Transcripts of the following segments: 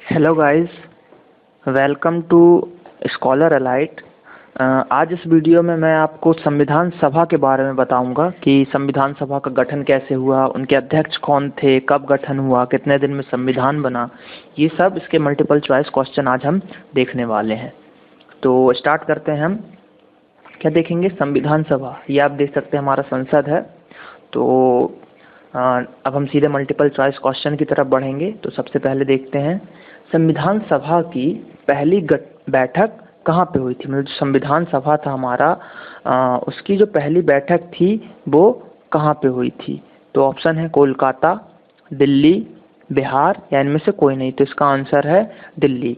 Hello guys, welcome to Scholar Elite. आज इस video में मैं आपको संविधान सभा के बारे में बताऊंगा कि संविधान सभा का गठन कैसे हुआ, उनके अध्यक्ष कौन थे, कब गठन हुआ, कितने दिन में संविधान बना। ये सब इसके मल्टीपल चॉइस क्वेश्चन आज हम देखने वाले हैं। तो स्टार्ट करते हैं। हम क्या देखेंगे? संविधान सभा, ये आप देख सकते हैं हमारा संसद है। तो अब हम सीधे मल्टीपल चॉइस क्वेश्चन की तरफ बढ़ेंगे। तो सबसे पहले देखते हैं संविधान सभा की पहली बैठक कहाँ पे हुई थी। मतलब जो संविधान सभा था हमारा, उसकी जो पहली बैठक थी वो कहाँ पे हुई थी। तो ऑप्शन है कोलकाता, दिल्ली, बिहार या इनमें से कोई नहीं। तो इसका आंसर है दिल्ली।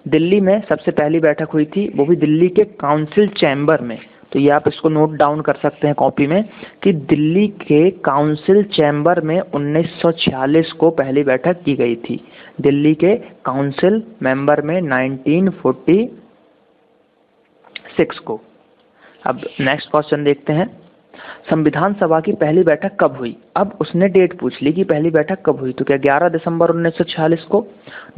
दिल्ली में सबसे पहली बैठक हुई थी, वो भी दिल्ली के काउंसिल चैम्बर में। तो ये आप इसको नोट डाउन कर सकते हैं कॉपी में कि दिल्ली के काउंसिल चैम्बर में 1946 को पहली बैठक की गई थी। दिल्ली के काउंसिल मेंबर में 1946 को। अब नेक्स्ट क्वेश्चन देखते हैं, संविधान सभा की पहली बैठक कब हुई। अब उसने डेट पूछ ली कि पहली बैठक कब हुई। तो क्या 11 दिसंबर 1946 को,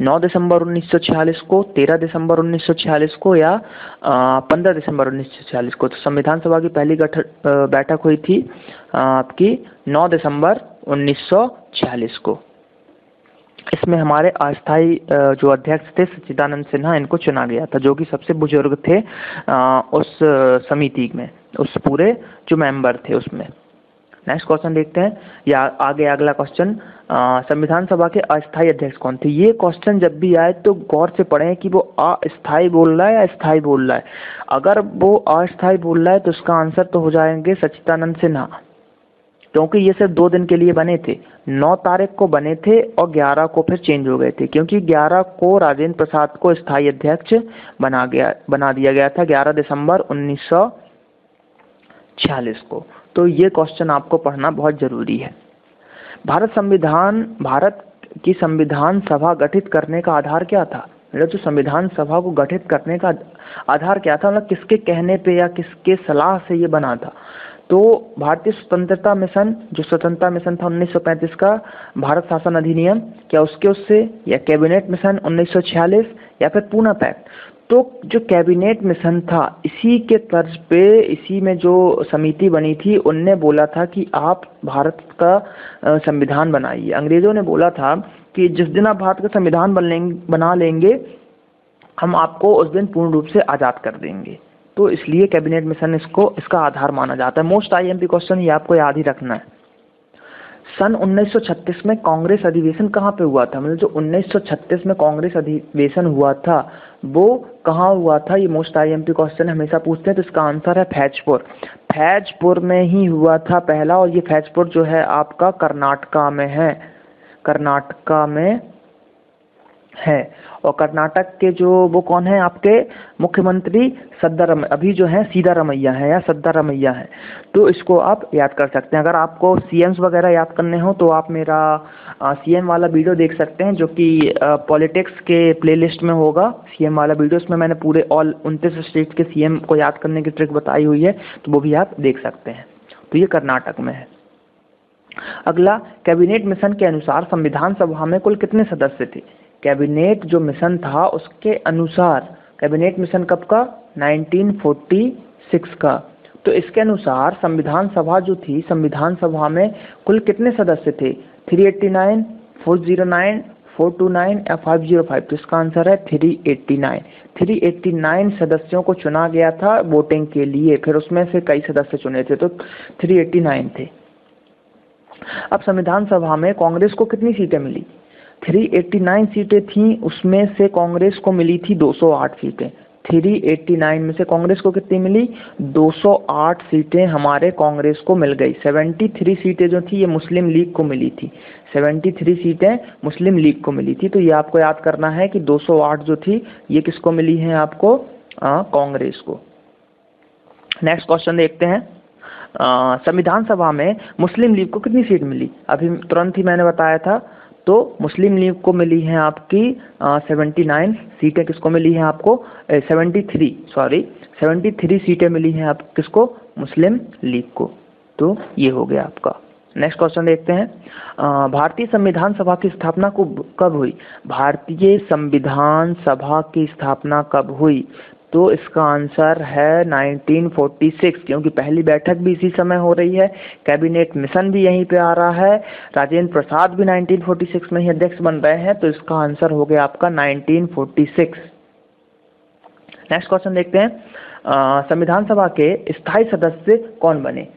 9 दिसंबर 1946 को, 13 दिसंबर 1946 को या 15 दिसंबर 1946 को। तो संविधान सभा की पहली बैठक हुई थी आपकी 9 दिसंबर 1946 को। इसमें हमारे अस्थायी जो अध्यक्ष थे सच्चिदानंद सिन्हा, इनको चुना गया था, जो कि सबसे बुजुर्ग थे उस समिति में, उस पूरे जो मेंबर थे उसमें। नेक्स्ट क्वेश्चन देखते हैं, या आगे अगला क्वेश्चन, संविधान सभा के अस्थायी अध्यक्ष कौन थे। ये क्वेश्चन जब भी आए तो गौर से पढ़ें कि वो अस्थायी बोल रहा है या स्थायी बोल रहा है। अगर वो अस्थायी बोल रहा है तो उसका आंसर तो हो जाएंगे सच्चिदानंद सिन्हा, क्योंकि ये सिर्फ 2 दिन के लिए बने थे। 9 तारीख को बने थे और 11 को फिर चेंज हो गए थे, क्योंकि 11 को राजेंद्र प्रसाद को स्थायी अध्यक्ष बना दिया गया था 11 दिसंबर 1946 को। तो ये क्वेश्चन आपको पढ़ना बहुत जरूरी है। भारत की संविधान सभा गठित करने का आधार क्या था। मतलब जो संविधान सभा को गठित करने का आधार क्या था, मतलब किसके कहने पे या किसके सलाह से ये बना था। तो भारतीय स्वतंत्रता मिशन, जो स्वतंत्रता मिशन था 1935 का, भारत शासन अधिनियम, क्या उससे या कैबिनेट मिशन 1946 या फिर पूना पैक्ट। तो जो कैबिनेट मिशन था, इसी के तर्ज पे, इसी में जो समिति बनी थी, उनने बोला था कि आप भारत का संविधान बनाइए। अंग्रेजों ने बोला था कि जिस दिन आप भारत का संविधान बना लेंगे, हम आपको उस दिन पूर्ण रूप से आज़ाद कर देंगे। तो इसलिए कैबिनेट मिशन इसका आधार माना जाता है। मोस्ट आईएमपी क्वेश्चन ये आपको याद ही रखना है। सन 1936 में कांग्रेस अधिवेशन कहाँ पे हुआ था। मतलब जो 1936 में कांग्रेस अधिवेशन हुआ था वो कहाँ हुआ था, ये मोस्ट आईएमपी क्वेश्चन हमेशा पूछते हैं। तो इसका आंसर है फैजपुर। फैजपुर में ही हुआ था पहला, और ये फैजपुर जो है आपका कर्नाटका में है, कर्नाटका में है। और कर्नाटक के जो वो कौन है आपके मुख्यमंत्री, अभी जो है सिद्धारमैया है या सिद्धारमैया है। तो इसको आप याद कर सकते हैं। अगर आपको सीएम्स वगैरह याद करने हो तो आप मेरा सीएम वाला वीडियो देख सकते हैं, जो कि पॉलिटिक्स के प्लेलिस्ट में होगा सीएम वाला वीडियो। उसमें मैंने पूरे ऑल 29 स्टेट के सीएम को याद करने की ट्रिक बताई हुई है, तो वो भी आप देख सकते हैं। तो ये कर्नाटक में है। अगला, कैबिनेट मिशन के अनुसार संविधान सभा में कुल कितने सदस्य थे। कैबिनेट जो मिशन था उसके अनुसार, कैबिनेट मिशन कब का, 1946 का। तो इसके अनुसार संविधान सभा जो थी, संविधान सभा में कुल कितने सदस्य थे, 389, 409, 429 या 505। तो इसका आंसर है 389। 389 सदस्यों को चुना गया था वोटिंग के लिए, फिर उसमें से कई सदस्य चुने थे, तो 389 थे। अब संविधान सभा में कांग्रेस को कितनी सीटें मिली। 389 सीटें थीं, उसमें से कांग्रेस को मिली थी 208 सीटें। 389 में से कांग्रेस को कितनी मिली, 208 सीटें हमारे कांग्रेस को मिल गई। 73 सीटें जो थी ये मुस्लिम लीग को मिली थी, 73 सीटें मुस्लिम लीग को मिली थी। तो ये आपको याद करना है कि 208 जो थी ये किसको मिली है, आपको कांग्रेस को। नेक्स्ट क्वेश्चन देखते हैं, संविधान सभा में मुस्लिम लीग को कितनी सीट मिली। अभी तुरंत ही मैंने बताया था। तो मुस्लिम लीग को मिली हैं आपकी 79 सीटें। किसको मिली हैं आपको, 73 सीटें मिली हैं आप किसको, मुस्लिम लीग को। तो ये हो गया आपका। नेक्स्ट क्वेश्चन देखते हैं, भारतीय संविधान सभा की स्थापना कब हुई? भारतीय संविधान सभा की स्थापना कब हुई? तो इसका आंसर है 1946, क्योंकि पहली बैठक भी इसी समय हो रही है, कैबिनेट मिशन भी यहीं पे आ रहा है, राजेंद्र प्रसाद भी 1946 में ही अध्यक्ष बन रहे हैं, तो इसका आंसर हो गया आपका 1946। नेक्स्ट क्वेश्चन देखते हैं, संविधान सभा के स्थायी सदस्य कौन बने?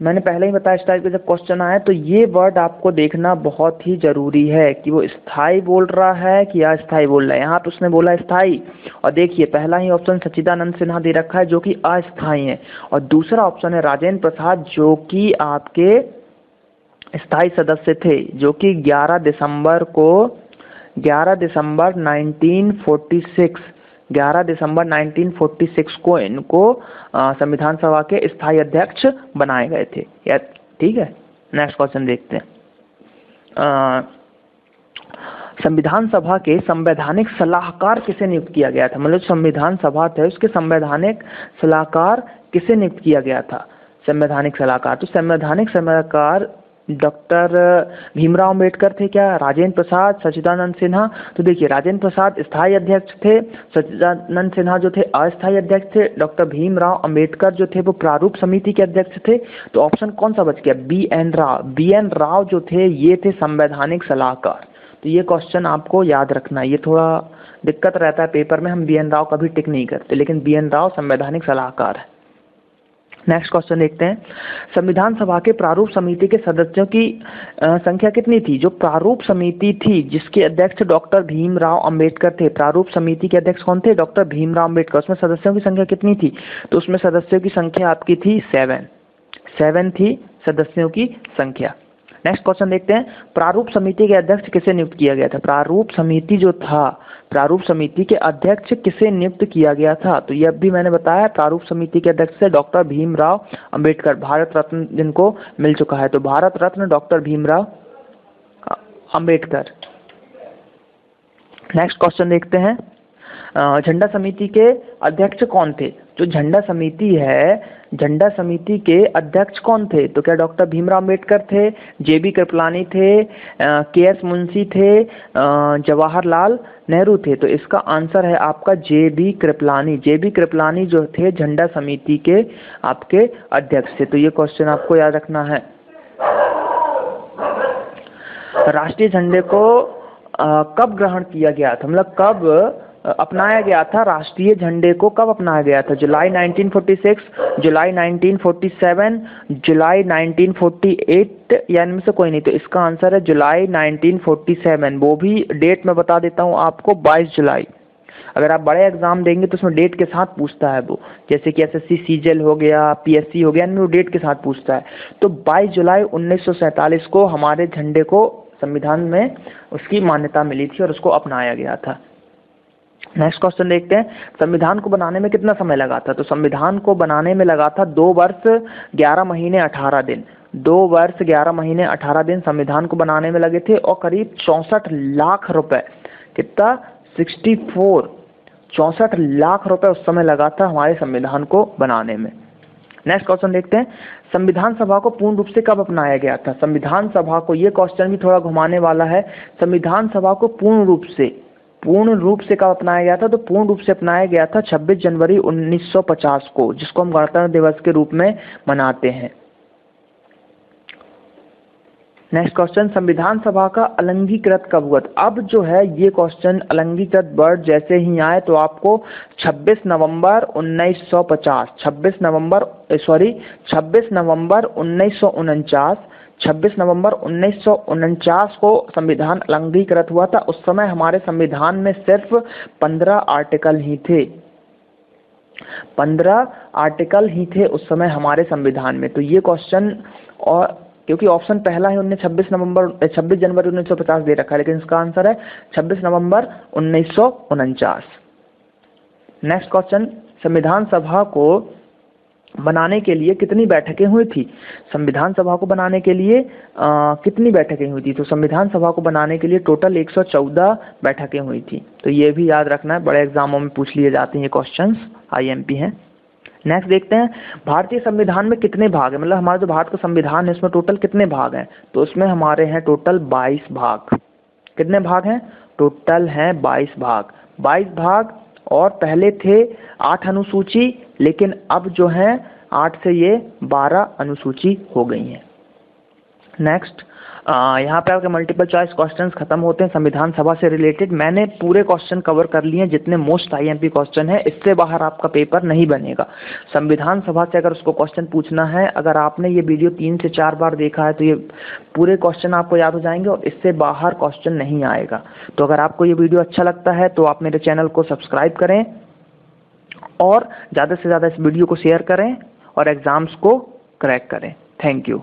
मैंने पहले ही बताया इस टाइप के जब क्वेश्चन आए तो ये वर्ड आपको देखना बहुत ही जरूरी है कि वो स्थायी बोल रहा है कि अस्थायी बोल रहा है। यहाँ पे उसने बोला स्थायी, और देखिए पहला ही ऑप्शन सच्चिदानंद सिन्हा दे रखा है जो कि अस्थायी है, और दूसरा ऑप्शन है राजेंद्र प्रसाद जो कि आपके स्थायी सदस्य थे, जो कि 11 दिसंबर 1946 को इनको संविधान सभा के स्थायी अध्यक्ष बनाए गए थे। या ठीक है, नेक्स्ट क्वेश्चन देखते हैं, संविधान सभा के संवैधानिक सलाहकार किसे नियुक्त किया गया था? मतलब संविधान सभा थे उसके संवैधानिक सलाहकार किसे नियुक्त किया गया था? संवैधानिक सलाहकार, तो संवैधानिक सलाहकार डॉक्टर भीमराव अंबेडकर थे क्या, राजेंद्र प्रसाद, सच्चिदानंद सिन्हा? तो देखिए राजेंद्र प्रसाद स्थायी अध्यक्ष थे, सच्चिदानंद सिन्हा जो थे अस्थायी अध्यक्ष थे, डॉक्टर भीमराव अंबेडकर जो थे वो प्रारूप समिति के अध्यक्ष थे। तो ऑप्शन कौन सा बच गया? बी एन राव जो थे ये थे संवैधानिक सलाहकार। तो ये क्वेश्चन आपको याद रखना है, ये थोड़ा दिक्कत रहता है पेपर में, हम बी एन राव कभी टिक नहीं करते, लेकिन बी एन राव संवैधानिक सलाहकार है। नेक्स्ट क्वेश्चन देखते हैं, संविधान सभा के प्रारूप समिति के सदस्यों की संख्या कितनी थी? जो प्रारूप समिति थी जिसके अध्यक्ष डॉक्टर भीमराव अंबेडकर थे, प्रारूप समिति के अध्यक्ष कौन थे? डॉक्टर भीमराव अंबेडकर। उसमें सदस्यों की संख्या कितनी थी? तो उसमें सदस्यों की संख्या आपकी थी 7 थी सदस्यों की संख्या। नेक्स्ट क्वेश्चन देखते हैं, प्रारूप समिति के अध्यक्ष किसे नियुक्त किया गया था? प्रारूप समिति जो था, प्रारूप समिति के अध्यक्ष किसे नियुक्त किया गया था? तो यह भी मैंने बताया, प्रारूप समिति के अध्यक्ष से डॉक्टर भीमराव अंबेडकर, भारत रत्न जिनको मिल चुका है, तो Bharat Ratna doctor Bhimrao Ambedkar. Next question देखते हैं, झंडा समिति के अध्यक्ष कौन थे? जो झंडा समिति है, झंडा समिति के अध्यक्ष कौन थे? तो क्या डॉक्टर भीमराव अंबेडकर थे, जेबी कृपलानी थे, के.एस. मुंशी थे, जवाहरलाल नेहरू थे? तो इसका आंसर है आपका जेबी कृपलानी। जेबी कृपलानी जो थे झंडा समिति के आपके अध्यक्ष थे। तो ये क्वेश्चन आपको याद रखना है। राष्ट्रीय झंडे को कब ग्रहण किया गया था? मतलब कब अपनाया गया था? राष्ट्रीय झंडे को कब अपनाया गया था? जुलाई 1946, जुलाई 1947, जुलाई 1948 या इनमें से कोई नहीं? तो इसका आंसर है जुलाई 1947। वो भी डेट मैं बता देता हूँ आपको, 22 जुलाई। अगर आप बड़े एग्जाम देंगे तो उसमें डेट के साथ पूछता है वो, जैसे कि एसएससी सीजीएल हो गया, पीएससी हो गया, इनमें वो डेट के साथ पूछता है। तो 22 जुलाई 1947 को हमारे झंडे को संविधान में उसकी मान्यता मिली थी और उसको अपनाया गया था। नेक्स्ट क्वेश्चन देखते हैं, संविधान को बनाने में कितना समय लगा था? तो संविधान को बनाने में लगा था 2 वर्ष 11 महीने 18 दिन। 2 वर्ष 11 महीने 18 दिन संविधान को बनाने में लगे थे, और करीब 64 लाख रुपए, कितना? 64 लाख रुपए उस समय लगा था हमारे संविधान को बनाने में। नेक्स्ट क्वेश्चन देखते हैं, संविधान सभा को पूर्ण रूप से कब अपनाया गया था? संविधान सभा को, ये क्वेश्चन भी थोड़ा घुमाने वाला है, संविधान सभा को पूर्ण रूप से कब अपनाया गया था? तो पूर्ण रूप से अपनाया गया था 26 जनवरी 1950 को, जिसको हम गणतंत्र दिवस के रूप में मनाते हैं। नेक्स्ट क्वेश्चन, संविधान सभा का अलंघीकृत कब हुआ? अब जो है ये क्वेश्चन अलंघीकृत वर्ड जैसे ही आए तो आपको 26 नवंबर 1949 को संविधान अलंघीकृत हुआ था। उस समय हमारे संविधान में सिर्फ 15 आर्टिकल ही थे, 15 आर्टिकल ही थे उस समय हमारे संविधान में। तो ये क्वेश्चन, और क्योंकि ऑप्शन पहला है 26 जनवरी 1950 दे रखा है, लेकिन इसका आंसर है 26 नवंबर 1949। नेक्स्ट क्वेश्चन, संविधान सभा को बनाने के लिए कितनी बैठकें हुई थी? संविधान सभा को बनाने के लिए कितनी बैठकें हुई थी? तो संविधान सभा को बनाने के लिए टोटल 114 बैठकें हुई थी। तो ये भी याद रखना है, बड़े एग्जामों में पूछ लिए जाते हैं ये क्वेश्चंस, आईएमपी हैं। नेक्स्ट देखते हैं भारतीय संविधान में कितने भाग हैं, मतलब हमारा जो भारत का संविधान है उसमें टोटल कितने भाग हैं। तो उसमें हमारे हैं टोटल 22 भाग। कितने भाग हैं, टोटल हैं 22 भाग। 22 भाग, और पहले थे 8 अनुसूची, लेकिन अब जो है 8 से ये 12 अनुसूची हो गई हैं। नेक्स्ट यहाँ पे आपके मल्टीपल चॉइस क्वेश्चंस खत्म होते हैं संविधान सभा से रिलेटेड। मैंने पूरे क्वेश्चन कवर कर लिए हैं जितने मोस्ट आईएमपी क्वेश्चन है, इससे बाहर आपका पेपर नहीं बनेगा। संविधान सभा से अगर उसको क्वेश्चन पूछना है, अगर आपने ये वीडियो 3 से 4 बार देखा है तो ये पूरे क्वेश्चन आपको याद हो जाएंगे और इससे बाहर क्वेश्चन नहीं आएगा। तो अगर आपको ये वीडियो अच्छा लगता है तो आप मेरे चैनल को सब्सक्राइब करें और ज़्यादा से ज़्यादा इस वीडियो को शेयर करें और एग्ज़ाम्स को क्रैक करें। Thank you.